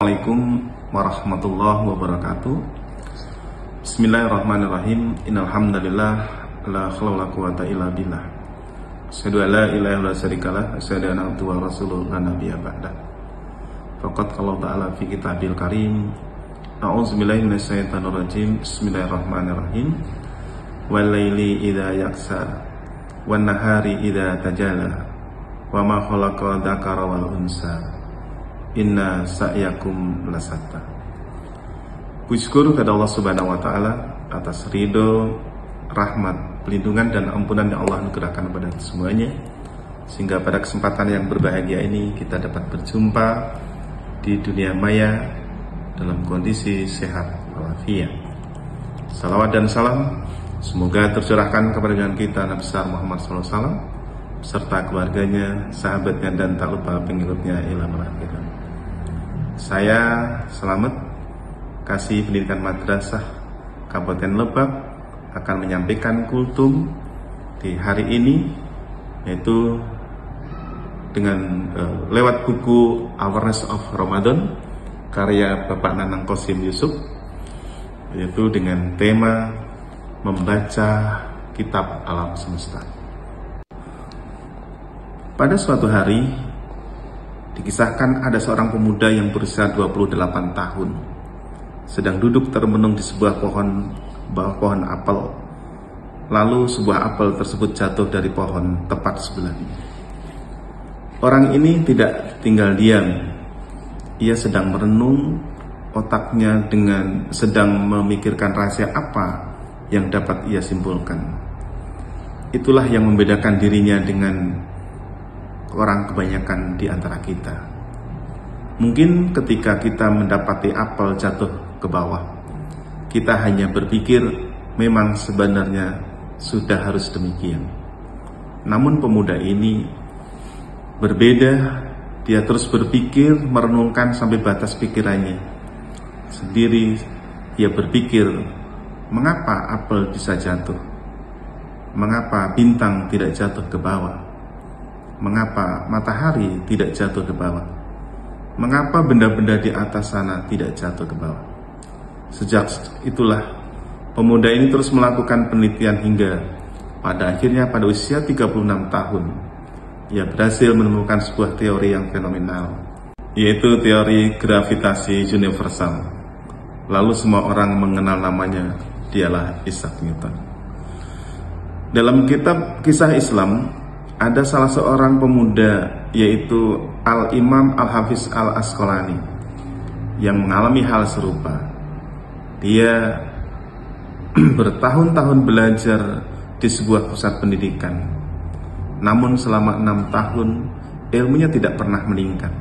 Assalamualaikum warahmatullahi wabarakatuh. Bismillahirrahmanirrahim. Innal hamdalillah la haula wala quwata illa billah. Asyhadu an la ilaha illallah syarikalah, asyhadu anna Muhammadan rasulullah la nabiyya ba'da. Faqad qala ta'ala fi kitabil karim. A'udzubillahi minasyaitonir rajim. Bismillahirrahmanirrahim. Wal laili idza yaghsha wan nahari idza tajalla wa ma khalaqa dzakara wal unsa inna sa'yakum lasatta. Puji syukur kepada Allah Subhanahu wa taala atas ridho, rahmat, pelindungan dan ampunan yang Allah anugerahkan kepada semuanya, sehingga pada kesempatan yang berbahagia ini kita dapat berjumpa di dunia maya dalam kondisi sehat walafiat. Salawat dan salam semoga tercurahkan kepada junjungan kita Nabi besar Muhammad SAW serta keluarganya, sahabatnya, dan tak lupa pengikutnya ila akhirat. Saya Selamat, Kasih Pendidikan Madrasah Kabupaten Lebak, akan menyampaikan kultum di hari ini, yaitu dengan lewat buku Awareness of Ramadan karya Bapak Nanang Qasim Yusuf, yaitu dengan tema membaca kitab alam semesta. Pada suatu hari dikisahkan ada seorang pemuda yang berusia 28 tahun sedang duduk termenung di sebuah bawah pohon apel. Lalu sebuah apel tersebut jatuh dari pohon tepat sebelahnya. Orang ini tidak tinggal diam. Ia sedang merenung, otaknya sedang memikirkan rahasia apa yang dapat ia simpulkan. Itulah yang membedakan dirinya dengan orang kebanyakan di antara kita. Mungkin ketika kita mendapati apel jatuh ke bawah, kita hanya berpikir memang sebenarnya sudah harus demikian. Namun pemuda ini berbeda. Dia terus berpikir, merenungkan sampai batas pikirannya sendiri. Dia berpikir, mengapa apel bisa jatuh? Mengapa bintang tidak jatuh ke bawah? Mengapa matahari tidak jatuh ke bawah? Mengapa benda-benda di atas sana tidak jatuh ke bawah? Sejak itulah pemuda ini terus melakukan penelitian hingga pada akhirnya pada usia 36 tahun ia berhasil menemukan sebuah teori yang fenomenal, yaitu teori gravitasi universal. Lalu semua orang mengenal namanya, dialah Isaac Newton. Dalam kitab Kisah Islam ada salah seorang pemuda, yaitu Al-Imam Al-Hafiz Al-Asqalani, yang mengalami hal serupa. Dia bertahun-tahun belajar di sebuah pusat pendidikan, namun selama 6 tahun ilmunya tidak pernah meningkat.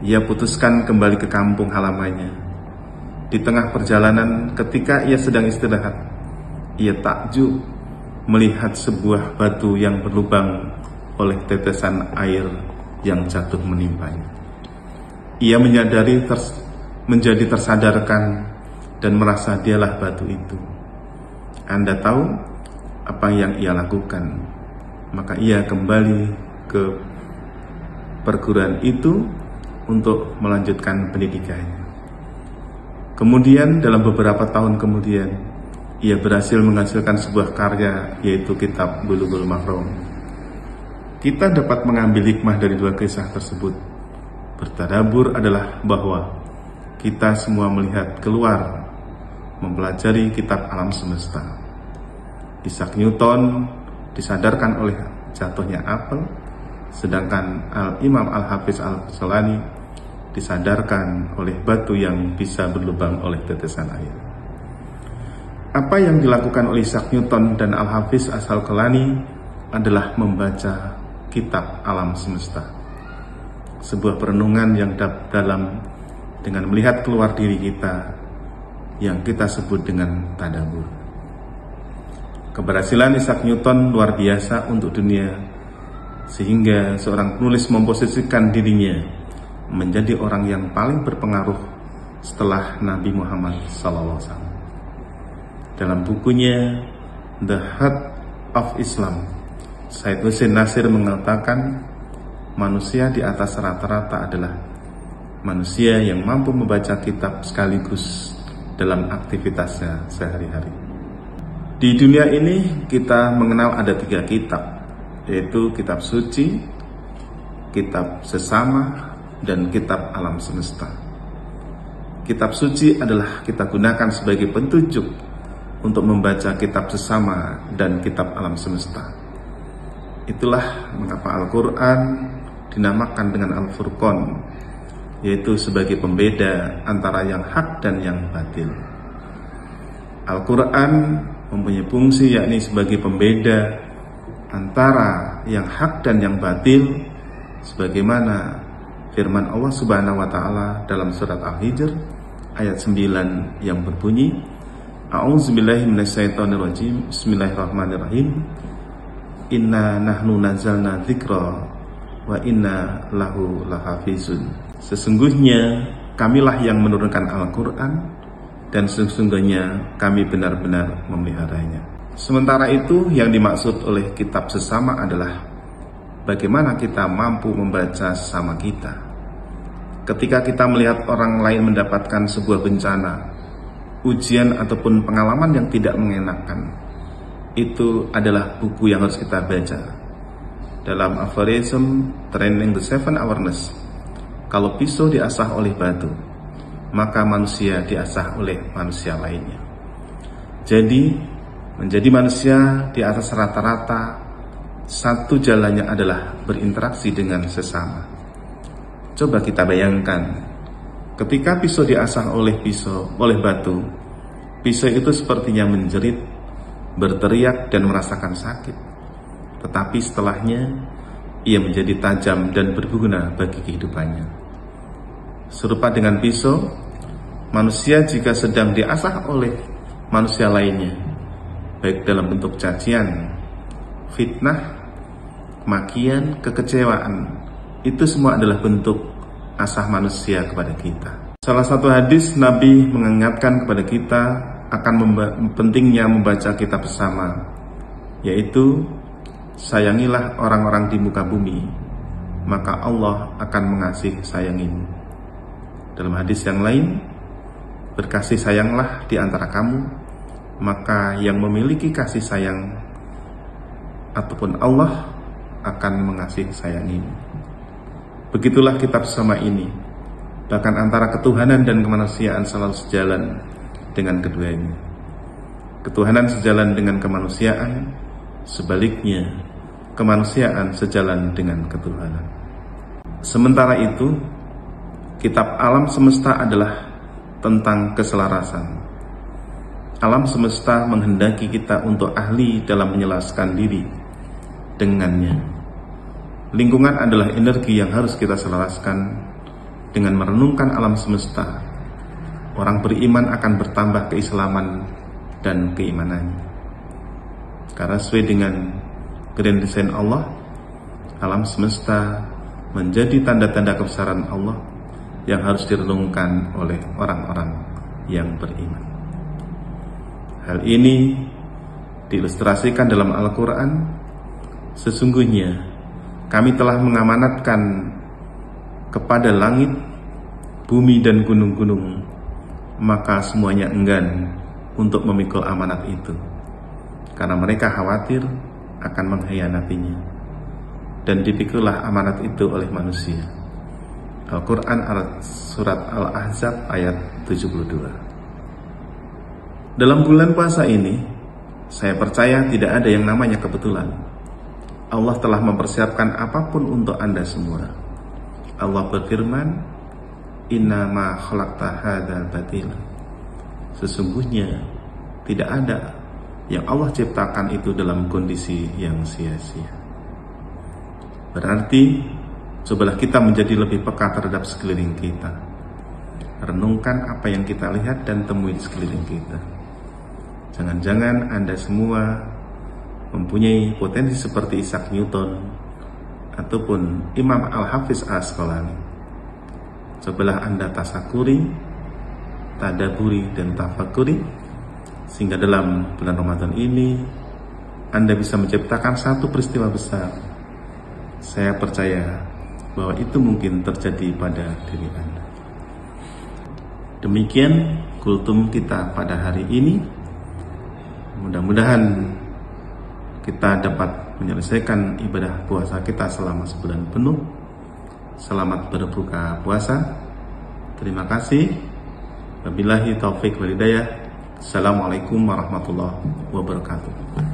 Ia putuskan kembali ke kampung halamannya. Di tengah perjalanan, ketika ia sedang istirahat, ia takjub melihat sebuah batu yang berlubang oleh tetesan air yang jatuh menimpanya. Ia menjadi tersadarkan dan merasa dialah batu itu. Anda tahu apa yang ia lakukan? Maka ia kembali ke perguruan itu untuk melanjutkan pendidikannya. Kemudian dalam beberapa tahun kemudian ia berhasil menghasilkan sebuah karya, yaitu kitab Bulughul Maram. Kita dapat mengambil hikmah dari dua kisah tersebut. Bertadabbur adalah bahwa kita semua melihat keluar, mempelajari kitab alam semesta. Isaac Newton disadarkan oleh jatuhnya apel, sedangkan Al-Imam Al-Hafiz Al-Asqalani disadarkan oleh batu yang bisa berlubang oleh tetesan air. Apa yang dilakukan oleh Isaac Newton dan Al-Hafiz Al-Asqalani adalah membaca kitab alam semesta. Sebuah perenungan yang dalam dengan melihat keluar diri kita, yang kita sebut dengan tadabbur. Keberhasilan Isaac Newton luar biasa untuk dunia, sehingga seorang penulis memposisikan dirinya menjadi orang yang paling berpengaruh setelah Nabi Muhammad SAW. Dalam bukunya The Heart of Islam, Syed Hussein Nasir mengatakan manusia di atas rata-rata adalah manusia yang mampu membaca kitab sekaligus dalam aktivitasnya sehari-hari. Di dunia ini kita mengenal ada 3 kitab, yaitu kitab suci, kitab sesama, dan kitab alam semesta. Kitab suci adalah kita gunakan sebagai petunjuk untuk membaca kitab sesama dan kitab alam semesta. Itulah mengapa Al-Quran dinamakan dengan Al-Furqan, yaitu sebagai pembeda antara yang hak dan yang batil. Al-Quran mempunyai fungsi yakni sebagai pembeda antara yang hak dan yang batil, sebagaimana firman Allah Subhanahu wa taala dalam surat Al-Hijr ayat 9 yang berbunyi, A'udzubillahi minasyaitonirrajim, Bismillahirrahmanirrahim, Inna nahnu nazzalna dzikra wa inna lahu lahafizun. Sesungguhnya kamilah yang menurunkan Al-Quran dan sesungguhnya kami benar-benar memeliharanya. Sementara itu yang dimaksud oleh kitab sesama adalah bagaimana kita mampu membaca sesama kita. Ketika kita melihat orang lain mendapatkan sebuah bencana, ujian ataupun pengalaman yang tidak mengenakan, itu adalah buku yang harus kita baca. Dalam aphorism Training the Seven Awareness, kalau pisau diasah oleh batu, maka manusia diasah oleh manusia lainnya. Jadi, menjadi manusia di atas rata-rata, satu jalannya adalah berinteraksi dengan sesama. Coba kita bayangkan, ketika pisau diasah oleh batu, pisau itu sepertinya menjerit, berteriak dan merasakan sakit. Tetapi setelahnya, ia menjadi tajam dan berguna bagi kehidupannya. Serupa dengan pisau, manusia jika sedang diasah oleh manusia lainnya, baik dalam bentuk cacian, fitnah, makian, kekecewaan, itu semua adalah bentuk asah manusia kepada kita. Salah satu hadis Nabi mengingatkan kepada kita akan pentingnya membaca kitab bersama, yaitu sayangilah orang-orang di muka bumi, maka Allah akan mengasihi sayangimu. Dalam hadis yang lain, berkasih sayanglah di antara kamu, maka yang memiliki kasih sayang ataupun Allah akan mengasihi sayangimu. Begitulah kitab sesama ini, bahkan antara ketuhanan dan kemanusiaan selalu sejalan dengan keduanya. Ketuhanan sejalan dengan kemanusiaan, sebaliknya kemanusiaan sejalan dengan ketuhanan. Sementara itu, kitab alam semesta adalah tentang keselarasan. Alam semesta menghendaki kita untuk ahli dalam menyelaraskan diri dengannya. Lingkungan adalah energi yang harus kita selaraskan. Dengan merenungkan alam semesta, orang beriman akan bertambah keislaman dan keimanannya. Karena sesuai dengan grand design Allah, alam semesta menjadi tanda-tanda kebesaran Allah yang harus direnungkan oleh orang-orang yang beriman. Hal ini diilustrasikan dalam Al-Quran. Sesungguhnya kami telah mengamanatkan kepada langit, bumi dan gunung-gunung, maka semuanya enggan untuk memikul amanat itu, karena mereka khawatir akan mengkhianatinya, dan dipikullah amanat itu oleh manusia. Al-Quran surat Al-Ahzab ayat 72. Dalam bulan puasa ini, saya percaya tidak ada yang namanya kebetulan. Allah telah mempersiapkan apapun untuk Anda semua. Allah berfirman, Inna ma khalaqta hadzal batil. Sesungguhnya tidak ada yang Allah ciptakan itu dalam kondisi yang sia-sia. Berarti cobalah kita menjadi lebih peka terhadap sekeliling kita. Renungkan apa yang kita lihat dan temui di sekeliling kita. Jangan-jangan Anda semua mempunyai potensi seperti Isaac Newton ataupun Imam Al-Hafiz Al-Asqalani. Cobalah Anda tasakuri, tadaburi, dan tafakuri, sehingga dalam bulan Ramadan ini Anda bisa menciptakan satu peristiwa besar. Saya percaya bahwa itu mungkin terjadi pada diri Anda. Demikian kultum kita pada hari ini. Mudah-mudahan kita dapat menyelesaikan ibadah puasa kita selama sebulan penuh. Selamat berbuka puasa. Terima kasih. Wabillahi taufik wal hidayah. Assalamualaikum warahmatullahi wabarakatuh.